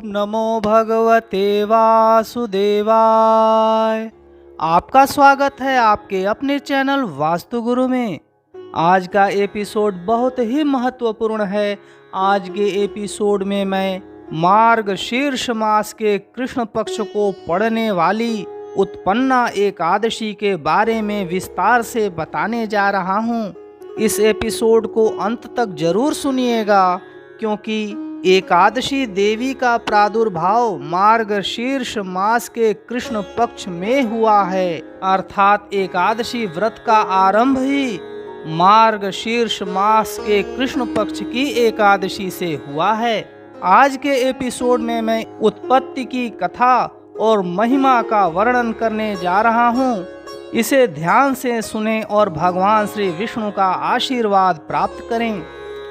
नमो भगवते वासुदेवाय। आपका स्वागत है आपके अपने चैनल वास्तु गुरु में। आज का एपिसोड बहुत ही महत्वपूर्ण है। आज के एपिसोड में मैं मार्गशीर्ष मास के कृष्ण पक्ष को पड़ने वाली उत्पन्ना एकादशी के बारे में विस्तार से बताने जा रहा हूँ। इस एपिसोड को अंत तक जरूर सुनिएगा, क्योंकि एकादशी देवी का प्रादुर्भाव मार्गशीर्ष मास के कृष्ण पक्ष में हुआ है, अर्थात एकादशी व्रत का आरंभ ही मार्गशीर्ष मास के कृष्ण पक्ष की एकादशी से हुआ है। आज के एपिसोड में मैं उत्पत्ति की कथा और महिमा का वर्णन करने जा रहा हूँ। इसे ध्यान से सुनें और भगवान श्री विष्णु का आशीर्वाद प्राप्त करें।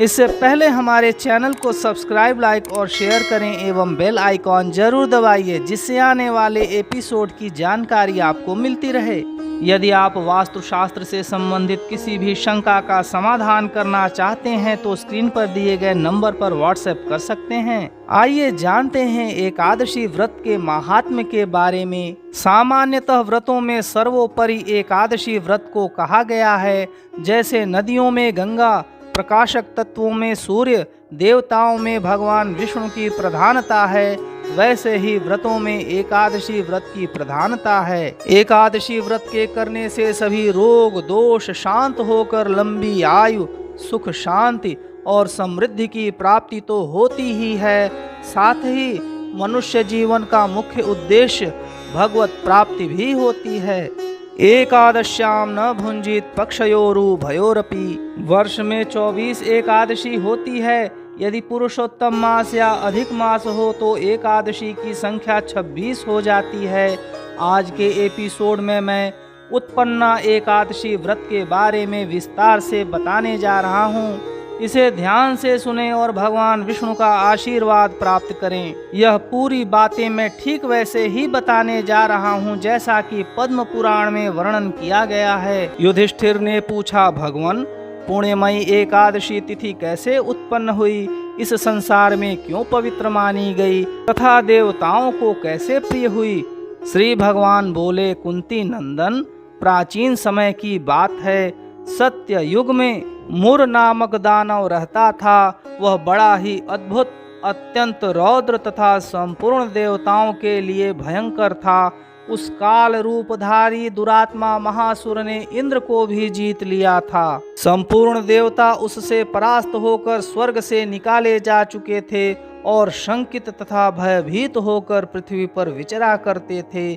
इससे पहले हमारे चैनल को सब्सक्राइब, लाइक और शेयर करें एवं बेल आइकॉन जरूर दबाइए, जिससे आने वाले एपिसोड की जानकारी आपको मिलती रहे। यदि आप वास्तुशास्त्र से संबंधित किसी भी शंका का समाधान करना चाहते हैं तो स्क्रीन पर दिए गए नंबर पर व्हाट्सएप कर सकते हैं। आइए जानते हैं एकादशी व्रत के महात्म्य के बारे में। सामान्यतः व्रतों में सर्वोपरि एकादशी व्रत को कहा गया है। जैसे नदियों में गंगा, प्रकाशक तत्वों में सूर्य, देवताओं में भगवान विष्णु की प्रधानता है, वैसे ही व्रतों में एकादशी व्रत की प्रधानता है। एकादशी व्रत के करने से सभी रोग दोष शांत होकर लंबी आयु, सुख, शांति और समृद्धि की प्राप्ति तो होती ही है, साथ ही मनुष्य जीवन का मुख्य उद्देश्य भगवत प्राप्ति भी होती है। एकादश्याम न भुंजित पक्षयोरुभयोरपि। वर्ष में 24 एकादशी होती है। यदि पुरुषोत्तम मास या अधिक मास हो तो एकादशी की संख्या 26 हो जाती है। आज के एपिसोड में मैं उत्पन्ना एकादशी व्रत के बारे में विस्तार से बताने जा रहा हूँ। इसे ध्यान से सुनें और भगवान विष्णु का आशीर्वाद प्राप्त करें। यह पूरी बातें मैं ठीक वैसे ही बताने जा रहा हूँ जैसा कि पद्म पुराण में वर्णन किया गया है। युधिष्ठिर ने पूछा, भगवान, पुण्यमयी एकादशी तिथि कैसे उत्पन्न हुई? इस संसार में क्यों पवित्र मानी गई तथा देवताओं को कैसे प्रिय हुई? श्री भगवान बोले, कुंती नंदन, प्राचीन समय की बात है। सत्य युग में मुर नामक दानव रहता था। वह बड़ा ही अद्भुत, अत्यंत रौद्र तथा संपूर्ण देवताओं के लिए भयंकर था। उस काल रूपधारी दुरात्मा महासुर ने इंद्र को भी जीत लिया था। संपूर्ण देवता उससे परास्त होकर स्वर्ग से निकाले जा चुके थे और शंकित तथा भयभीत होकर पृथ्वी पर विचरा करते थे।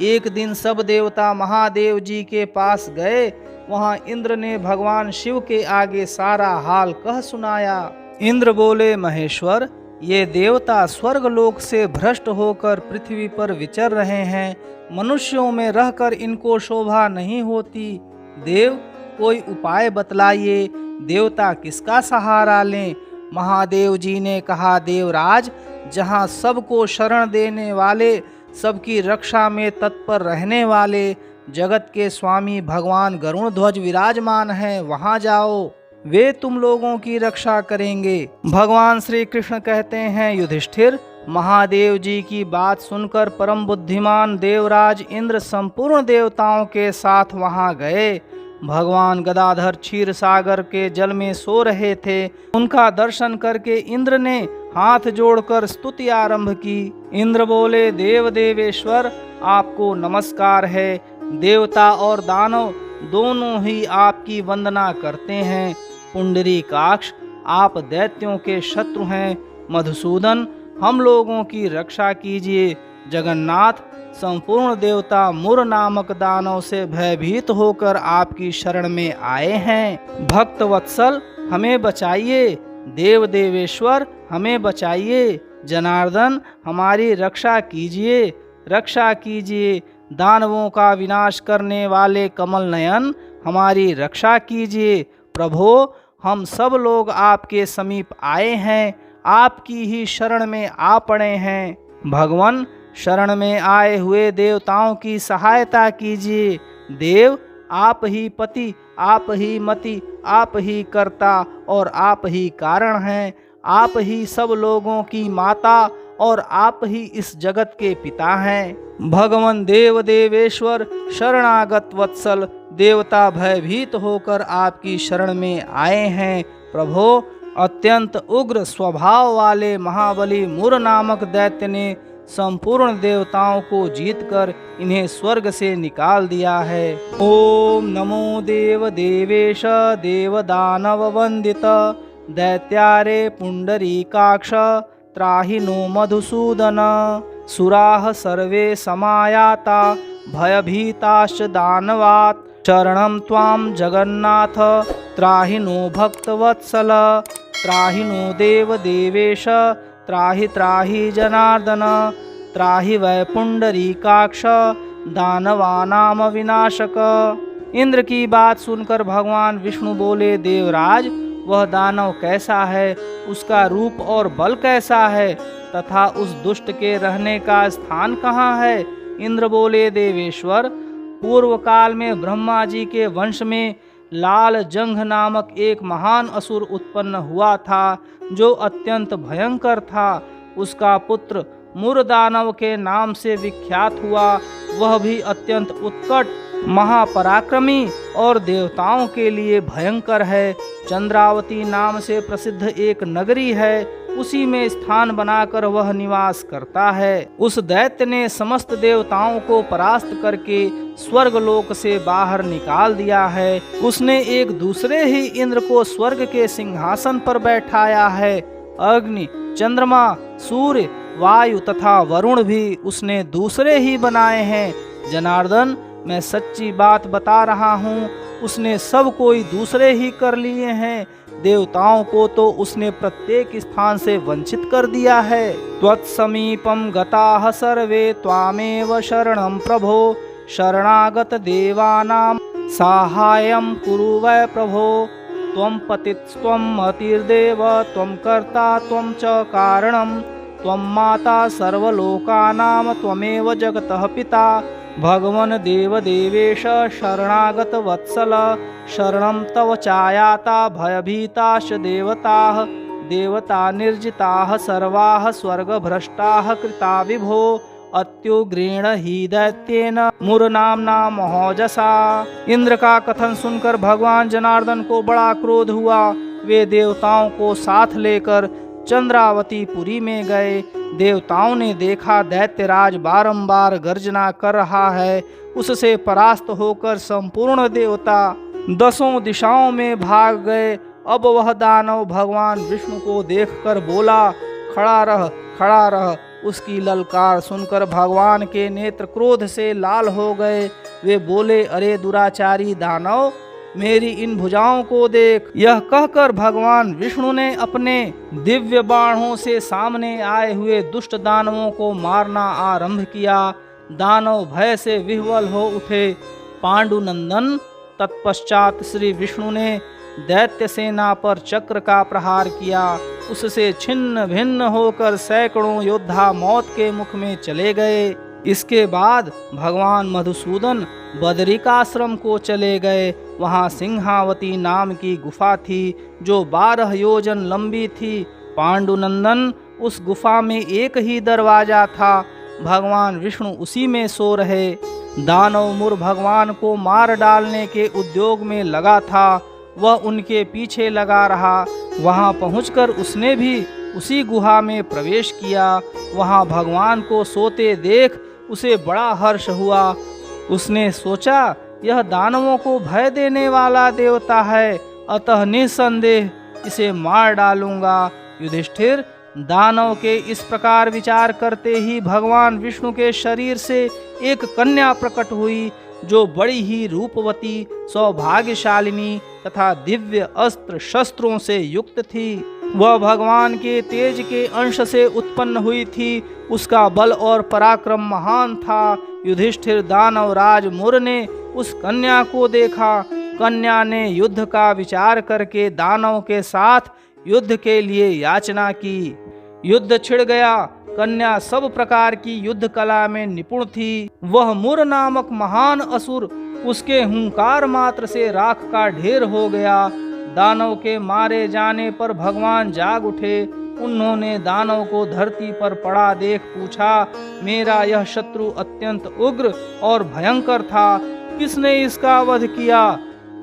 एक दिन सब देवता महादेव जी के पास गए। वहां इंद्र ने भगवान शिव के आगे सारा हाल कह सुनाया। इंद्र बोले, महेश्वर, ये देवता स्वर्ग लोक से भ्रष्ट होकर पृथ्वी पर विचर रहे हैं। मनुष्यों में रहकर इनको शोभा नहीं होती। देव, कोई उपाय बतलाइए। देवता किसका सहारा लें? महादेव जी ने कहा, देवराज, जहाँ सबको शरण देने वाले, सबकी रक्षा में तत्पर रहने वाले जगत के स्वामी भगवान गरुण ध्वज विराजमान हैं, वहां जाओ, वे तुम लोगों की रक्षा करेंगे। भगवान श्री कृष्ण कहते हैं, युधिष्ठिर, महादेव जी की बात सुनकर परम बुद्धिमान देवराज इंद्र संपूर्ण देवताओं के साथ वहां गए। भगवान गदाधर क्षीर सागर के जल में सो रहे थे। उनका दर्शन करके इंद्र ने हाथ जोड़कर स्तुति आरंभ की। इंद्र बोले, देव देवेश्वर, आपको नमस्कार है। देवता और दानव दोनों ही आपकी वंदना करते हैं। पुंडरीकाक्ष, आप दैत्यों के शत्रु हैं। मधुसूदन, हम लोगों की रक्षा कीजिए। जगन्नाथ, संपूर्ण देवता मुर नामक दानव से भयभीत होकर आपकी शरण में आए हैं। भक्त वत्सल, हमें बचाइए। देव देवेश्वर, हमें बचाइए। जनार्दन, हमारी रक्षा कीजिए, रक्षा कीजिए। दानवों का विनाश करने वाले कमल नयन, हमारी रक्षा कीजिए। प्रभो, हम सब लोग आपके समीप आए हैं, आपकी ही शरण में आ पड़े हैं। भगवान, शरण में आए हुए देवताओं की सहायता कीजिए। देव, आप ही पति, आप ही मति, आप ही कर्ता और आप ही कारण हैं। आप ही सब लोगों की माता और आप ही इस जगत के पिता हैं। भगवान देव देवेश्वर शरणागत वत्सल देवता भयभीत होकर आपकी शरण में आए हैं। प्रभो, अत्यंत उग्र स्वभाव वाले महाबली मुर नामक दैत्य ने संपूर्ण देवताओं को जीतकर इन्हें स्वर्ग से निकाल दिया है। ओम नमो देव देवेश देव दानव वंदित दैत्यारे पुंडरीकाक्ष त्राहि नो मधुसूदन। सुराः सर्वे समायाता भयभीताश्च दानवात् शरणं त्वां जगन्नाथ त्राहि नो भक्तवत्सल। त्राहि नो देव देवेश त्राहि त्राहि जनार्दन। त्राहि वै पुंडरीकाक्ष दानवानां विनाशक। इंद्र की बात सुनकर भगवान विष्णु बोले, देवराज, वह दानव कैसा है, उसका रूप और बल कैसा है तथा उस दुष्ट के रहने का स्थान कहाँ है। इंद्र बोले, देवेश्वर, पूर्व काल में ब्रह्मा जी के वंश में लाल जंघ नामक एक महान असुर उत्पन्न हुआ था जो अत्यंत भयंकर था। उसका पुत्र मुर दानव के नाम से विख्यात हुआ। वह भी अत्यंत उत्कट महापराक्रमी और देवताओं के लिए भयंकर है। चंद्रावती नाम से प्रसिद्ध एक नगरी है, उसी में स्थान बनाकर वह निवास करता है। उस दैत्य ने समस्त देवताओं को परास्त करके स्वर्गलोक से बाहर निकाल दिया है। उसने एक दूसरे ही इंद्र को स्वर्ग के सिंहासन पर बैठाया है। अग्नि, चंद्रमा, सूर्य, वायु तथा वरुण भी उसने दूसरे ही बनाए हैं। जनार्दन, मैं सच्ची बात बता रहा हूँ, उसने सब कोई दूसरे ही कर लिए हैं। देवताओं को तो उसने प्रत्येक स्थान से वंचित कर दिया है। त्वत्समीपं गताः सर्वे त्वामेव शरणं प्रभो। शरणागत देवानां साहाय्यं कुरु वै प्रभो। त्वं पतित्स्त्वं मतिर्देव त्वं कर्ता त्वं च कारणं। त्वं माता सर्वलोकानां त्वमेव जगतः पिता। भगवन् देव देवेश शरणागत वत्सल। शरणं तव चायाता भयभीताश्च देवताः। देवता निर्जिताः सर्वाः स्वर्गभ्रष्टाः कृता विभो। अत्युग्रेण ही दैत्येन मुर नाम्ना महोजसा। इंद्र का कथन सुनकर भगवान जनार्दन को बड़ा क्रोध हुआ। वे देवताओं को साथ लेकर चंद्रावती पुरी में गए। देवताओं ने देखा दैत्यराज बारंबार गर्जना कर रहा है। उससे परास्त होकर संपूर्ण देवता 10 दिशाओं में भाग गए। अब वह दानव भगवान विष्णु को देखकर बोला, खड़ा रह, खड़ा रह। उसकी ललकार सुनकर भगवान के नेत्र क्रोध से लाल हो गए। वे बोले, अरे दुराचारी दानव, मेरी इन भुजाओं को देख। यह कहकर भगवान विष्णु ने अपने दिव्य बाणों से सामने आए हुए दुष्ट दानवों को मारना आरंभ किया। दानव भय से विह्वल हो उठे। पांडुनंदन, तत्पश्चात श्री विष्णु ने दैत्य सेना पर चक्र का प्रहार किया। उससे छिन्न भिन्न होकर सैकड़ों योद्धा मौत के मुख में चले गए। इसके बाद भगवान मधुसूदन बदरिकाश्रम को चले गए। वहाँ सिंहावती नाम की गुफा थी जो 12 योजन लंबी थी। पांडुनंदन, उस गुफा में एक ही दरवाजा था। भगवान विष्णु उसी में सो रहे। दानव मुर भगवान को मार डालने के उद्योग में लगा था। वह उनके पीछे लगा रहा। वहां पहुंचकर उसने भी उसी गुहा में प्रवेश किया। वहां भगवान को सोते देख उसे बड़ा हर्ष हुआ। उसने सोचा, यह दानवों को भय देने वाला देवता है, अतः निसंदेह इसे मार डालूंगा। युधिष्ठिर, दानव के इस प्रकार विचार करते ही भगवान विष्णु के शरीर से एक कन्या प्रकट हुई जो बड़ी ही रूपवती, सौभाग्यशालिनी तथा दिव्य अस्त्र शस्त्रों से युक्त थी। वह भगवान के तेज के अंश से उत्पन्न हुई थी। उसका बल और पराक्रम महान था। युधिष्ठिर, दानव राज मुर ने उस कन्या को देखा। कन्या ने युद्ध का विचार करके दानव के साथ युद्ध के लिए याचना की। युद्ध छिड़ गया। कन्या सब प्रकार की युद्ध कला में निपुण थी। वह मुर नामक महान असुर उसके हुंकार मात्र से राख का ढेर हो गया। दानव के मारे जाने पर भगवान जाग उठे। उन्होंने दानव को धरती पर पड़ा देख पूछा, मेरा यह शत्रु अत्यंत उग्र और भयंकर था, किसने इसका वध किया?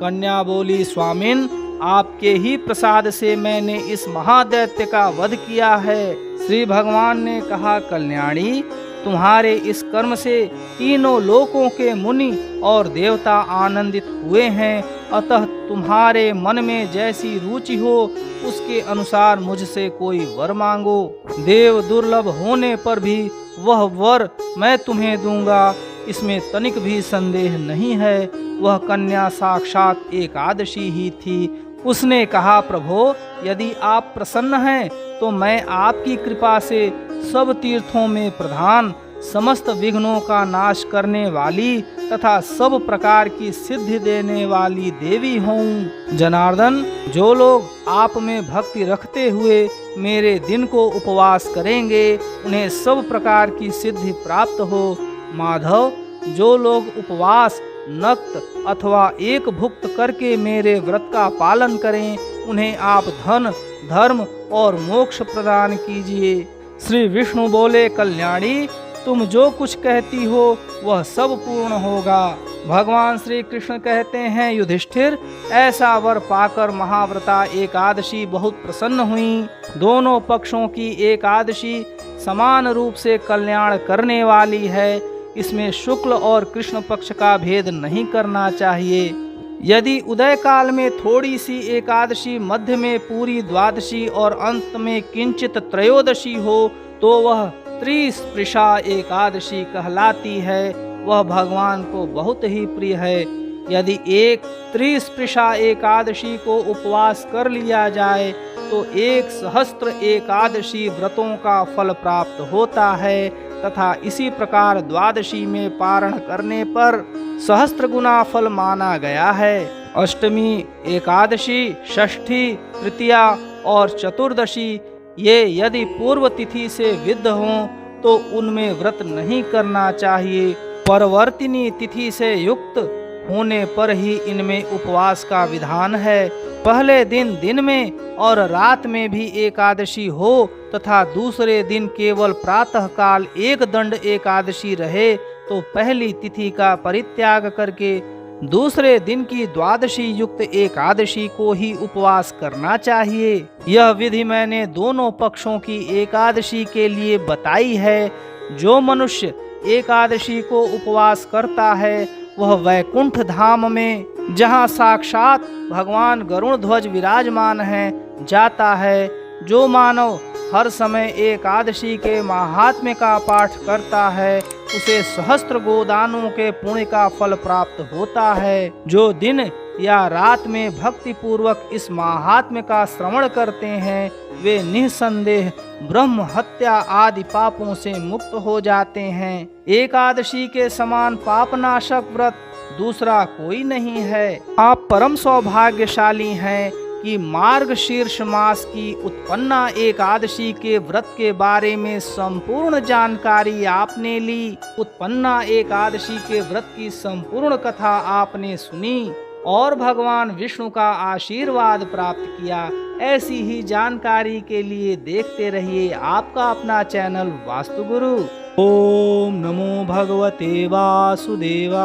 कन्या बोली, स्वामिन, आपके ही प्रसाद से मैंने इस महादैत्य का वध किया है। श्री भगवान ने कहा, कल्याणी, तुम्हारे इस कर्म से तीनों लोकों के मुनि और देवता आनंदित हुए हैं, अतः तुम्हारे मन में जैसी रुचि हो उसके अनुसार मुझसे कोई वर मांगो। देव दुर्लभ होने पर भी वह वर मैं तुम्हें दूंगा, इसमें तनिक भी संदेह नहीं है। वह कन्या साक्षात एकादशी ही थी। उसने कहा, प्रभो, यदि आप प्रसन्न हैं तो मैं आपकी कृपा से सब तीर्थों में प्रधान, समस्त विघ्नों का नाश करने वाली तथा सब प्रकार की सिद्धि देने वाली देवी हूँ। जनार्दन, जो लोग आप में भक्ति रखते हुए मेरे दिन को उपवास करेंगे उन्हें सब प्रकार की सिद्धि प्राप्त हो। माधव, जो लोग उपवास, नक्त अथवा एक भुक्त करके मेरे व्रत का पालन करें उन्हें आप धन, धर्म और मोक्ष प्रदान कीजिए। श्री विष्णु बोले, कल्याणी, तुम जो कुछ कहती हो वह सब पूर्ण होगा। भगवान श्री कृष्ण कहते हैं, युधिष्ठिर, ऐसा वर पाकर महाव्रता एकादशी बहुत प्रसन्न हुई। दोनों पक्षों की एकादशी समान रूप से कल्याण करने वाली है। इसमें शुक्ल और कृष्ण पक्ष का भेद नहीं करना चाहिए। यदि उदय काल में थोड़ी सी एकादशी, मध्य में पूरी द्वादशी और अंत में किंचित त्रयोदशी हो तो वह त्रिस्पृशा एकादशी कहलाती है। वह भगवान को बहुत ही प्रिय है। यदि एक त्रिस्पृशा एकादशी को उपवास कर लिया जाए तो 1 सहस्त्र एकादशी व्रतों का फल प्राप्त होता है तथा इसी प्रकार द्वादशी में पारण करने पर सहस्त्र गुना फल माना गया है। अष्टमी, एकादशी, षष्ठी, तृतीया और चतुर्दशी ये यदि पूर्व तिथि से विद्ध हों तो उनमें व्रत नहीं करना चाहिए। परवर्तिनी तिथि से युक्त होने पर ही इनमें उपवास का विधान है। पहले दिन दिन में और रात में भी एकादशी हो तथा दूसरे दिन केवल प्रातः काल एक दंड एकादशी रहे तो पहली तिथि का परित्याग करके दूसरे दिन की द्वादशी युक्त एकादशी को ही उपवास करना चाहिए। यह विधि मैंने दोनों पक्षों की एकादशी के लिए बताई है। जो मनुष्य एकादशी को उपवास करता है वह वैकुंठ धाम में, जहाँ साक्षात भगवान गरुड़ ध्वज विराजमान हैं, जाता है। जो मानव हर समय एकादशी के महात्म्य का पाठ करता है उसे सहस्त्र गोदानों के पुण्य का फल प्राप्त होता है। जो दिन या रात में भक्ति पूर्वक इस महात्म्य का श्रवण करते हैं वे निसंदेह ब्रह्म हत्या आदि पापों से मुक्त हो जाते हैं। एकादशी के समान पापनाशक व्रत दूसरा कोई नहीं है। आप परम सौभाग्यशाली हैं कि मार्गशीर्ष मास की उत्पन्ना एकादशी के व्रत के बारे में संपूर्ण जानकारी आपने ली। उत्पन्ना एकादशी के व्रत की संपूर्ण कथा आपने सुनी और भगवान विष्णु का आशीर्वाद प्राप्त किया। ऐसी ही जानकारी के लिए देखते रहिए आपका अपना चैनल वास्तु गुरु। ओम नमो भगवते वासुदेवाय।